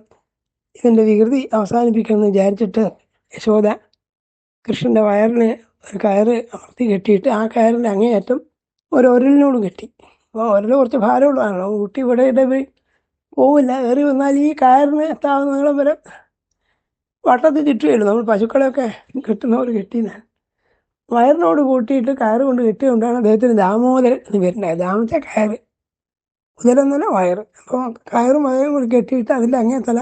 Speaker 1: ഇതിൻ്റെ വികൃതി അവസാനിപ്പിക്കുമെന്ന് വിചാരിച്ചിട്ട് യശോദ കൃഷ്ണൻ്റെ വയറിന് ഒരു കയറ് അമർത്തി കെട്ടിയിട്ട് ആ കയറിൻ്റെ അങ്ങേയറ്റം ഒരലിനോട് കെട്ടി. അപ്പോൾ ഒരൽ കുറച്ച് ഭാരമുള്ളതാണല്ലോ, കുട്ടി ഇവിടെ പോവില്ല. കയറി വന്നാൽ ഈ കയറിന് എത്താവുന്ന നീളം വരെ വട്ടത്തിൽ ചുറ്റുകയുള്ളൂ. നമ്മൾ പശുക്കളെയൊക്കെ കെട്ടുന്ന പോലെ കെട്ടിയെന്നാണ്. വയറിനോട് കൂട്ടിയിട്ട് കയറ് കൊണ്ട് കെട്ടിയതുകൊണ്ടാണ് അദ്ദേഹത്തിന് ദാമോദരൻ എന്ന് പേരുണ്ടായത്. ദാമത്തെ കയറ്, ഉദരം വയറ്. അപ്പോൾ കയറും വയറും കൂടി കെട്ടിയിട്ട് അതിൻ്റെ അങ്ങേത്തല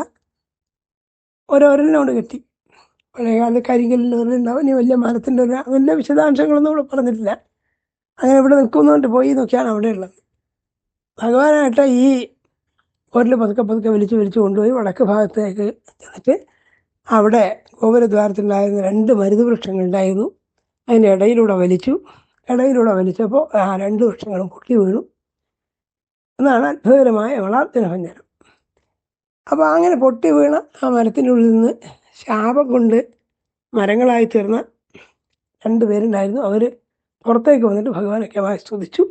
Speaker 1: ഒരലിനോട് കെട്ടി. പഴയകാലത്ത് കരിങ്കല്ലിൻ്റെ ഒരലുണ്ടാവും, ഇനി വലിയ മരത്തിൻ്റെ ഒരു, വലിയ വിശദാംശങ്ങളൊന്നും ഇവിടെ പറഞ്ഞിട്ടില്ല. അങ്ങനെ ഇവിടെ നിൽക്കുന്നുണ്ട് പോയി നോക്കിയാണ് അവിടെ ഉള്ളത്. ഭഗവാനായിട്ട് ഈ ഒരൽ പതുക്കെ പതുക്കെ വലിച്ചു കൊണ്ടുപോയി വടക്ക് ഭാഗത്തേക്ക് ചെന്നിട്ട് അവിടെ ഗോപുരദ്വാരത്തിലുണ്ടായിരുന്ന 2 മരുത് വൃക്ഷങ്ങളുണ്ടായിരുന്നു. അതിൻ്റെ ഇടയിലൂടെ വലിച്ചപ്പോൾ ആ 2 വൃക്ഷങ്ങളും പൊട്ടി വീണു എന്നാണ് അത്ഭുതകരമായ യമളാർജുന ഭഞ്ജനം. അപ്പോൾ അങ്ങനെ പൊട്ടി വീണ ആ മരത്തിനുള്ളിൽ നിന്ന് ശാപം കൊണ്ട് മരങ്ങളായി തീർന്ന 2 പേരുണ്ടായിരുന്നു. അവർ പുറത്തേക്ക് വന്നിട്ട് ഭഗവാനൊക്കെ സ്തുതിച്ചു.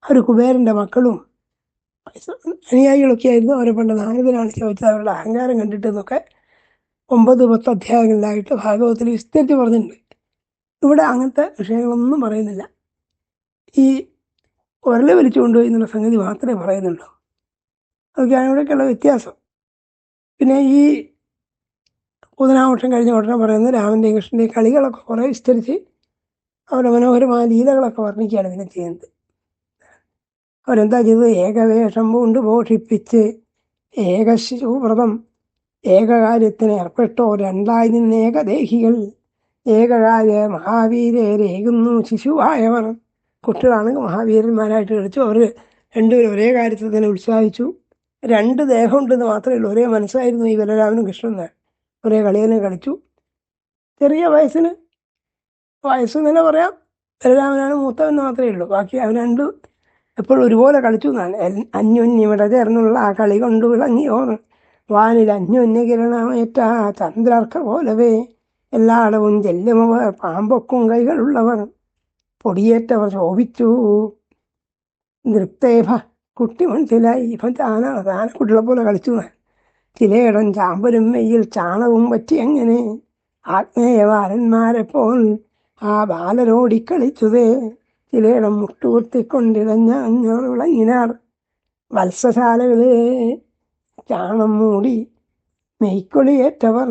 Speaker 1: അവർ കുബേരൻ്റെ മക്കളും അനുയായികളൊക്കെ ആയിരുന്നു. അവരെ പണ്ട് നാരദനാണ് ചോദിച്ചത് അവരുടെ അഹങ്കാരം കണ്ടിട്ടെന്നൊക്കെ 9-10 അധ്യായങ്ങളിലായിട്ട് ഭാഗവതത്തിൽ വിസ്തരിച്ച് പറഞ്ഞിട്ടുണ്ട്. ഇവിടെ അങ്ങനത്തെ വിഷയങ്ങളൊന്നും പറയുന്നില്ല. ഈ ഉരല വലിച്ചു കൊണ്ടുപോയി എന്നുള്ള സംഗതി മാത്രമേ പറയുന്നുള്ളൂ. അതൊക്കെയാണ് ഇവിടെയൊക്കെയുള്ള വ്യത്യാസം. പിന്നെ ഈ പൂതനാമോക്ഷം കഴിഞ്ഞ ഉടനെ പറയുന്നത് രാമൻ്റെയും കൃഷ്ണൻ്റെയും കളികളൊക്കെ കുറേ വിസ്തരിച്ച് അവരുടെ മനോഹരമായ ലീലകളൊക്കെ വർണ്ണിക്കുകയാണ് ഇതിനെ ചെയ്യുന്നത്. അവരെന്താ ചെയ്തത്? ഏകവേഷം കൊണ്ട് പോഷിപ്പിച്ച് ഏകശിശുവ്രതം ഏകകാര്യത്തിന് ഏർപ്പെട്ടോ 2ആയി നിന്ന് ഏകദേഹികൾ ഏകകാര്യ മഹാവീരേകുന്നു ശിശുവായവർ. കുട്ടികളാണെങ്കിൽ മഹാവീരന്മാരായിട്ട് കളിച്ചു. അവർ 2 പേരും ഒരേ കാര്യത്തിൽ തന്നെ ഉത്സാഹിച്ചു. 2 ദേഹം ഉണ്ടെന്ന് മാത്രമേ ഉള്ളൂ. ഒരേ മനസ്സായിരുന്നു ഈ ബലരാമനും കൃഷ്ണനും. ഒരേ കളിയെ കളിച്ചു. ചെറിയ വയസ്സ് തന്നെ പറയാം, ബലരാമനാണ് മൂത്തവെന്ന് മാത്രമേ ഉള്ളൂ. ബാക്കി അവർ 2 എപ്പോഴും ഒരുപോലെ കളിച്ചു എന്നാണ്. അന്യോന്യമിട ചേർന്നുള്ള ആ കളി കൊണ്ട് വിളങ്ങിയോർ വാനിൽ അന്യോന്യ കിരണമേറ്റ ചന്ദ്രാർക്ക പോലവേ എല്ലായിടവും ചെല്ലുമവർ പാമ്പൊക്കും കൈകളുള്ളവർ പൊടിയേറ്റവർ ശോഭിച്ചു. നൃത്തേഭ കുട്ടി മനസ്സിലായി. ഇപ്പം താനക്കുട്ടികളെ പോലെ കളിച്ചു. ചിലയിടം ചാമ്പലും മെയ്യിൽ ചാണകവും പറ്റി എങ്ങനെ ആഗ്നേയവാരന്മാരെപ്പോൾ ആ ബാലരോടിക്കളിച്ചുതേ. ചിലയിടം മുട്ടുകുത്തിക്കൊണ്ടിഴഞ്ഞ അഞ്ഞോർ വിളങ്ങിനാർ വത്സശാലകളെ ചാണം മൂടി മെയ്ക്കൊളിയേറ്റവർ.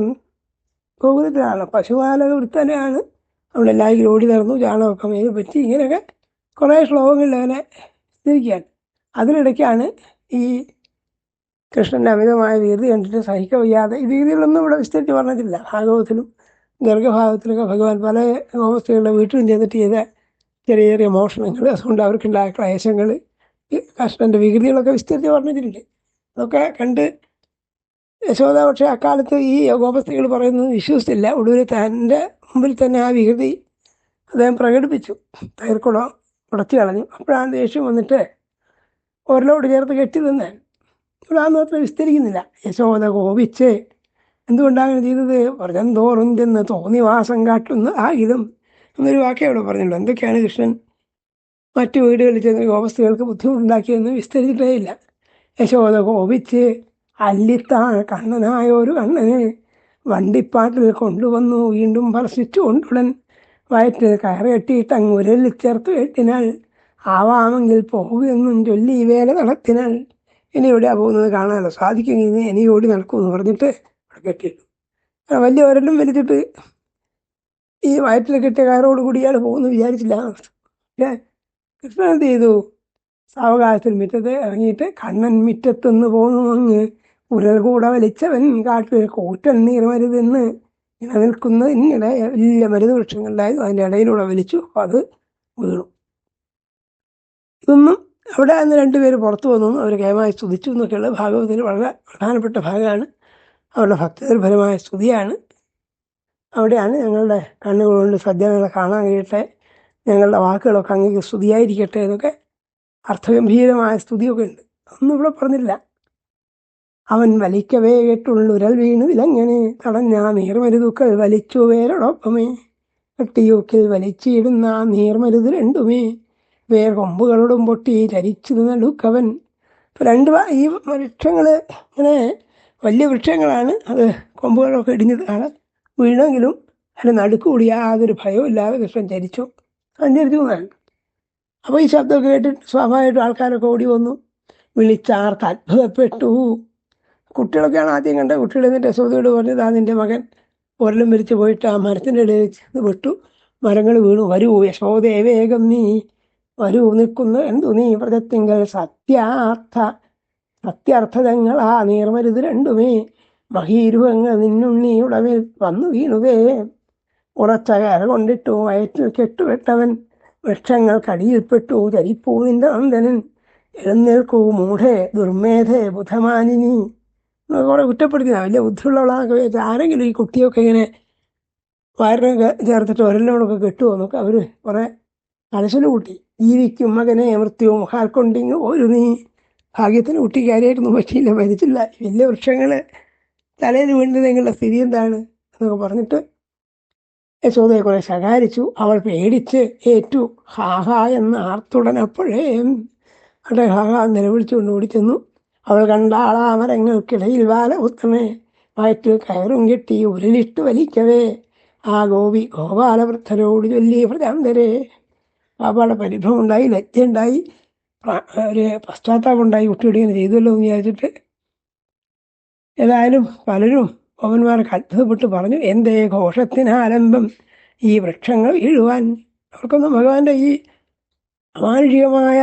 Speaker 1: ഗോകുലത്തിലാണ് പശുപാലക വൃത്തനെയാണ്. അവിടെ എല്ലാവരും ഓടി നടന്നു, ചാണകമൊക്കെ മേലെ പറ്റി. ഇങ്ങനെയൊക്കെ കുറേ ശ്ലോകങ്ങളിൽ അങ്ങനെ സ്ഥിരിക്കുകയാണ്. അതിനിടയ്ക്കാണ് ഈ കൃഷ്ണൻ്റെ അമിതമായ വീതി കണ്ടിട്ട് സഹിക്ക വയ്യാതെ, ഈ വീതികളൊന്നും ഇവിടെ വിസ്തരിച്ച് പറഞ്ഞിട്ടില്ല. ഭാഗവതത്തിലും ഗർഗഭാഗത്തിലൊക്കെ ഭഗവാൻ പല ഗോപസ്ത്രീകളുടെ വീട്ടിലും ചെയ്ത ചെറിയ ചെറിയ മോഷണങ്ങൾ, അതുകൊണ്ട് അവർക്കുണ്ടായ ക്ലേശങ്ങൾ, കൃഷ്ണൻ്റെ വികൃതികളൊക്കെ വിസ്തരിച്ച് പറഞ്ഞിട്ടുണ്ട്. അതൊക്കെ കണ്ട് യശോദ പക്ഷേ അക്കാലത്ത് ഈ ഗോപസ്ത്രീകൾ പറയുന്നത് വിശ്വസിച്ചില്ല. ഒടുവിൽ തൻ്റെ മുമ്പിൽ തന്നെ ആ വികൃതി അദ്ദേഹം പ്രകടിപ്പിച്ചു. തൈർക്കുളം ഉടച്ചു കളഞ്ഞു. അപ്പോഴാണ് ദേഷ്യം വന്നിട്ട് ഒരലോട് ചേർത്ത് കെട്ടി തന്നെ. ഇവിടെ അതൊന്നും അത്ര വിസ്തരിക്കുന്നില്ല. യശോദ കോപിച്ച് എന്തുകൊണ്ടാണ് ചെയ്തത്? വ്രജം തോറും ചെന്ന് തോന്നിവാസം കാട്ടുന്ന ആകിലും എന്നൊരു വാക്കേ അവിടെ പറഞ്ഞുള്ളൂ. എന്തൊക്കെയാണ് കൃഷ്ണൻ മറ്റു വീടുകളിൽ ചെന്ന് ഗോപസ്ത്രീകൾക്ക് ബുദ്ധിമുട്ടുണ്ടാക്കിയെന്ന് വിസ്തരിച്ചിട്ടേ ഇല്ല. യശോദ കോപിച്ച് അല്ലിത്താണ് കണ്ണനായ ഒരു കണ്ണനെ വണ്ടിപ്പാട്ടിൽ കൊണ്ടുവന്നു വീണ്ടും ഭർഷിച്ചു കൊണ്ടുടൻ വയറ്റിൽ കയറ് കെട്ടിയിട്ട് അങ്ങ് ഉരലിൽ ചേർത്ത് കെട്ടിനാൽ ആവാമെങ്കിൽ പോകുമെന്നും ചൊല്ലി വേല നടത്തിനാൽ ഇനി എവിടെയാണ് പോകുന്നത് കാണാനല്ലോ, സാധിക്കുമെങ്കിൽ ഇനി ഓടി നടക്കുമെന്ന് പറഞ്ഞിട്ട് അവിടെ കെട്ടിയിട്ടു. വലിയ ഒരെല്ലാം വലിച്ചിട്ട് ഈ വയറ്റിൽ കെട്ടിയ കയറോട് കൂടി ഇയാൾ പോകുമെന്ന് വിചാരിച്ചില്ല. പക്ഷേ കൃഷ്ണൻ എന്ത് ചെയ്തു? സാവകാശത്തിൽ മുറ്റത്ത് ഇറങ്ങിയിട്ട് കണ്ണൻ മുറ്റത്തുനിന്ന് പോന്നു അങ്ങ് ഉരൽ കൂടെ വലിച്ചവൻ കാട്ടിൽ കൂറ്റൻ നീർമരുതെന്ന് നിലനിൽക്കുന്നതിനിടെ വലിയ മരുന്ന് വൃക്ഷങ്ങളുണ്ടായിരുന്നു, അതിൻ്റെ ഇടയിലൂടെ വലിച്ചു, അത് വീണു. ഇതൊന്നും അവിടെ നിന്ന് രണ്ടുപേര് പുറത്തു വന്നു, അവർ കേമായി സ്തുതിച്ചു എന്നൊക്കെയുള്ള ഭാഗവതത്തിൽ വളരെ പ്രധാനപ്പെട്ട ഭാഗമാണ്. അവരുടെ ഭക്തിനിർഭരമായ സ്തുതിയാണ്. അവിടെയാണ് ഞങ്ങളുടെ കണ്ണുകളുകൊണ്ട് സദ്യകളെ കാണാൻ കഴിയട്ടെ, ഞങ്ങളുടെ വാക്കുകളൊക്കെ അങ്ങേക്ക് സ്തുതിയായിരിക്കട്ടെ എന്നൊക്കെ അർത്ഥഗംഭീരമായ സ്തുതിയൊക്കെ ഉണ്ട്. ഒന്നും ഇവിടെ പറഞ്ഞില്ല. അവൻ വലിക്കവേ കേട്ടുള്ളുരൽ വീണു ഇലങ്ങനെ തടഞ്ഞ നീർമരുതുക്കൾ വലിച്ചു വേരോടൊപ്പമേ കെട്ടിയൂക്കിൽ വലിച്ചിടുന്ന നീർമരുത് രണ്ടുമേ വേർ കൊമ്പുകളോടും പൊട്ടി ചരിച്ചു നടുക്കവൻ. ഈ വൃക്ഷങ്ങൾ ഇങ്ങനെ വലിയ വൃക്ഷങ്ങളാണ്, അത് കൊമ്പുകളൊക്കെ ഇടിഞ്ഞത് വീണെങ്കിലും അതിന് നടുക്കുകൂടി യാതൊരു ഭയവും ഇല്ലാതെ കൃഷ്ണൻ സഞ്ചരിച്ചു എന്നാണ്. അപ്പോൾ ഈ ശബ്ദമൊക്കെ കേട്ടിട്ട് സ്വാഭാവികമായിട്ടും ആൾക്കാരൊക്കെ ഓടി വന്നു, വിളിച്ചാർത്ത് അത്ഭുതപ്പെട്ടു. കുട്ടികളൊക്കെയാണ് ആദ്യം കണ്ടത്. കുട്ടികൾ എന്നിട്ട് യശോദയോട് പറഞ്ഞത്, നിൻ്റെ മകൻ ഒരലും വിരിച്ച് പോയിട്ട് ആ മരത്തിൻ്റെ ഇടയിൽ ചെന്ന് വിട്ടു, മരങ്ങൾ വീണു, വരൂ യശോദേ വേഗം നീ വരൂ, നിൽക്കുന്നു എന്തു നീ വ്രതത്തിങ്കൽ സത്യാർത്ഥതങ്ങൾ ആ നീർമരുത് രണ്ടുമേ മഹീരുവങ്ങൾ നിന്നുണ്ണിയുടെ മേൽ വന്നു വീണുവേ. ഉറച്ച കര കൊണ്ടിട്ടു വയറ്റിൽ കെട്ടുകെട്ടവൻ വൃക്ഷങ്ങൾ കടിയിൽപ്പെട്ടു ചരിപ്പൂ നിന്റെ നന്ദനൻ എഴുന്നേൽക്കൂ മൂഢേ ദുർമേധേ ബുധമാനിനി എന്നൊക്കെ കുറെ കുറ്റപ്പെടുത്തിയ വലിയ ബുദ്ധിയുള്ളവളാന്നൊക്കെ വിചാരിച്ചാൽ ആരെങ്കിലും ഈ കുട്ടിയൊക്കെ ഇങ്ങനെ വയറിനൊക്കെ ചേർത്തിട്ട് ഒരെല്ലോടൊക്കെ കെട്ടുമോ എന്നൊക്കെ അവർ കുറെ കലശല് കൂട്ടി. ജീവിക്കും മകനെ മൃത്യു മുഖാൽ കൊണ്ടിങ്ങ് ഒരു നീ. ഭാഗ്യത്തിന് കുട്ടി കാര്യമായിട്ടൊന്നും പറ്റിയില്ല, മരിച്ചില്ല. വലിയ വൃക്ഷങ്ങൾ തലയിൽ വീണ്ടുന്നതെങ്കിലുള്ള സ്ഥിതി എന്താണ് എന്നൊക്കെ പറഞ്ഞിട്ട് യശോദയെ കുറെ ശകാരിച്ചു. അവൾ പേടിച്ച് ഏറ്റു ഹാഹാ എന്ന് ആർത്തുടനപ്പോഴേ അവിടെ ഹാഹാ നിലവിളിച്ചുകൊണ്ട് ഓടിച്ചെന്നു. അവൾ കണ്ടാളാ മരങ്ങൾക്കിടയിൽ വാല ഉത്തമേ വയറ്റിൽ കയറും കെട്ടി ഉരുളിട്ട് വലിക്കവേ ആ ഗോപി ഗോപാലവൃദ്ധരോട് ചൊല്ലി പ്രജാന്തരെ. പാപ്പാടെ പരിഭവം ഉണ്ടായി, ലജ്ജയുണ്ടായി, ഒരു പശ്ചാത്താപം ഉണ്ടായി, കുട്ടിയോട് ഇങ്ങനെ ചെയ്തല്ലോ എന്ന് വിചാരിച്ചിട്ട്. ഏതായാലും പലരും പവന്മാർക്ക് അത്ഭുതപ്പെട്ട് പറഞ്ഞു, എന്തേ ഘോഷത്തിനാലംബം ഈ വൃക്ഷങ്ങൾ വീഴുവാൻ. അവർക്കൊന്നും ഭഗവാന്റെ ഈ അമാനുഷികമായ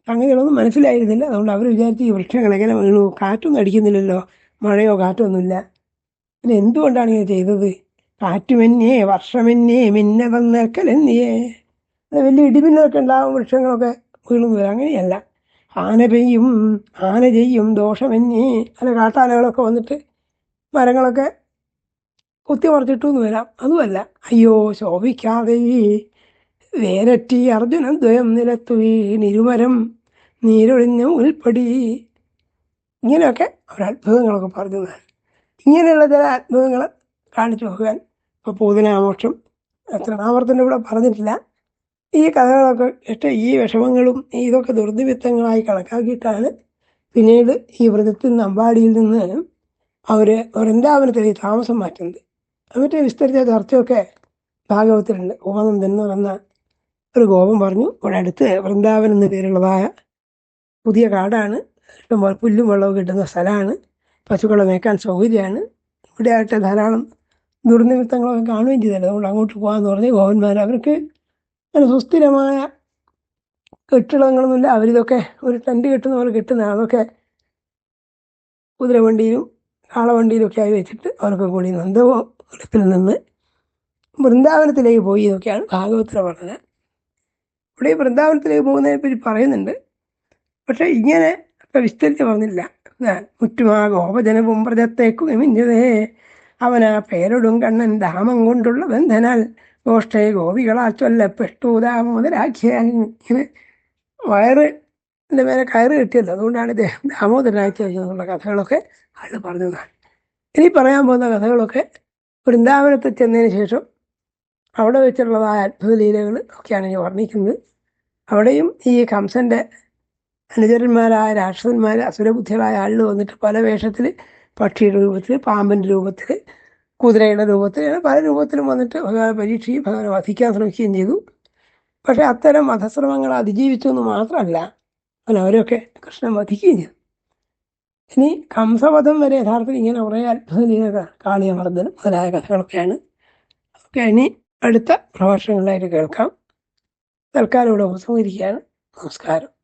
Speaker 1: സംഗതികളൊന്നും മനസ്സിലായിരുന്നില്ല. അതുകൊണ്ട് അവർ വിചാരിച്ച് ഈ വൃക്ഷങ്ങൾ എങ്ങനെ വീണു, കാറ്റൊന്നും അടിക്കുന്നില്ലല്ലോ, മഴയോ കാറ്റൊന്നുമില്ല, പിന്നെ എന്തുകൊണ്ടാണ് ഇങ്ങനെ ചെയ്തത്? കാറ്റുമെന്നേ വർഷമെന്നേ മിന്ന തന്നേക്കലെന്നിയേ. അത് വലിയ ഇടിമിന്നലൊക്കെ ഉണ്ടാകും, വൃക്ഷങ്ങളൊക്കെ വീണു വരാം. അങ്ങനെയല്ല, ആന ചെയ്യും ദോഷമെന്നേ, അല്ല കാട്ടാനകളൊക്കെ വന്നിട്ട് മരങ്ങളൊക്കെ കുത്തിമറിച്ചിട്ടു എന്ന് വരാം. അതുമല്ല, അയ്യോ ശോഭിക്കാതെ വേരറ്റി അർജുനൻ ദ്വയം നിലത്തു വീണിരുമരം നീരൊഴിഞ്ഞ ഉൾപ്പടി. ഇങ്ങനെയൊക്കെ ഒരത്ഭുതങ്ങളൊക്കെ പറഞ്ഞു. ഇങ്ങനെയുള്ള ചില അത്ഭുതങ്ങൾ കാണിച്ചു പോകാൻ ഇപ്പോൾ പൂതനാമോക്ഷം തൃണാവർത്തൻ്റെ ഇവിടെ പറഞ്ഞിട്ടില്ല. ഈ കഥകളൊക്കെ കേട്ട് ഈ വിഷമങ്ങളും ഇതൊക്കെ ദുർനിമിത്തങ്ങളായി കണക്കാക്കിയിട്ടാണ് പിന്നീട് ഈ വ്രതത്തിൽ നിന്ന് അമ്പാടിയിൽ നിന്ന് അവർ വൃന്ദാവനത്തിലേക്ക് താമസം മാറ്റുന്നത്. മറ്റേ വിസ്തരിച്ച ചർച്ചയൊക്കെ ഭാഗവത്തിലുണ്ട്. ഉപനന്ദൻ എന്ന് പറയുന്ന ഒരു ഗോപൻ പറഞ്ഞു, ഇവിടെ അടുത്ത് വൃന്ദാവൻ എന്ന പേരുള്ളതായ പുതിയ കാടാണ്, ഇഷ്ടംപോലെ പുല്ലും വെള്ളവും കിട്ടുന്ന സ്ഥലമാണ്, പശുക്കളെ മേക്കാൻ സൗകര്യമാണ്, ഇവിടെ ആയിട്ട് ധാരാളം ദുർനിമിത്തങ്ങളൊക്കെ കാണുകയും ചെയ്തല്ലോ, അതുകൊണ്ട് അങ്ങോട്ട് പോകാമെന്ന് പറഞ്ഞ് ഗോപന്മാർ അവർക്ക് അങ്ങനെ സുസ്ഥിരമായ കെട്ടിടങ്ങളൊന്നുമില്ല. അവരിതൊക്കെ ഒരു ടെൻറ്റ് കെട്ടുന്ന പോലെ കെട്ടുന്നതാണ്. അതൊക്കെ കുതിരവണ്ടിയിലും കാളവണ്ടിയിലൊക്കെ ആയി വെച്ചിട്ട് അവർക്ക് കൂടി നന്ദഗോപുരത്തിൽ നിന്ന് വൃന്ദാവനത്തിലേക്ക് പോയി എന്നൊക്കെയാണ് ഭാഗവത്തിൽ പറഞ്ഞത്. ഇവിടെ ഈ വൃന്ദാവനത്തിലേക്ക് പോകുന്നതിനെ പറ്റി പറയുന്നുണ്ട്, പക്ഷെ ഇങ്ങനെ ഒക്കെ വിസ്തരിച്ച് പറഞ്ഞില്ല. മുറ്റുമാ ഗോപജനവും വ്രജത്തേക്കും എമിഞ്ഞതേ അവനാ പേരൊടും കണ്ണൻ ദാമം കൊണ്ടുള്ള ബന്ധനാൽ ഗോഷ്ഠേ ഗോപികളാൽ ചൊല്ലപ്പെട്ടു ദാമോദരാഖ്യാൻ. ഇങ്ങനെ വയറിൻ്റെ മേലെ കയറ് കെട്ടിയല്ലോ, അതുകൊണ്ടാണ് ഇദ്ദേഹം ദാമോദരാഖ്യ എന്നുള്ള കഥകളൊക്കെ ആൾ പറഞ്ഞതാണ്. ഇനി പറയാൻ പോകുന്ന കഥകളൊക്കെ വൃന്ദാവനത്തിൽ ചെന്നതിന് ശേഷം അവിടെ വെച്ചുള്ളതായ അത്ഭുത ലീലകൾ ഒക്കെയാണ് ഞാൻ വർണ്ണിക്കുന്നത്. അവിടെയും ഈ കംസൻ്റെ അനുചരന്മാരായ രാക്ഷസന്മാർ, അസുരബുദ്ധികളായ ആളുകൾ വന്നിട്ട് പല വേഷത്തിൽ, പക്ഷിയുടെ രൂപത്തിൽ, പാമ്പിൻ്റെ രൂപത്തിൽ, കുതിരയുടെ രൂപത്തിൽ, പല രൂപത്തിലും വന്നിട്ട് ഭഗവാനെ പരീക്ഷിക്കുകയും ഭഗവാനെ വധിക്കാൻ ശ്രമിക്കുകയും ചെയ്തു. പക്ഷേ അത്തരം വധശ്രമങ്ങൾ അതിജീവിച്ചു എന്ന് മാത്രമല്ല, അവരൊക്കെ കൃഷ്ണൻ വധിക്കുകയും ചെയ്തു. ഇനി കംസവധം വരെ യഥാർത്ഥത്തിൽ ഇങ്ങനെ കുറേ അത്ഭുത കാളിയമർദ്ദനം മുതലായ കഥകളൊക്കെയാണ്. ഒക്കെ ഇനി അടുത്ത പ്രഭാഷണങ്ങളിലായിട്ട് കേൾക്കാം. തൽക്കാലം ഇവിടെ ഉപസംഹരിക്കുകയാണ്. നമസ്കാരം.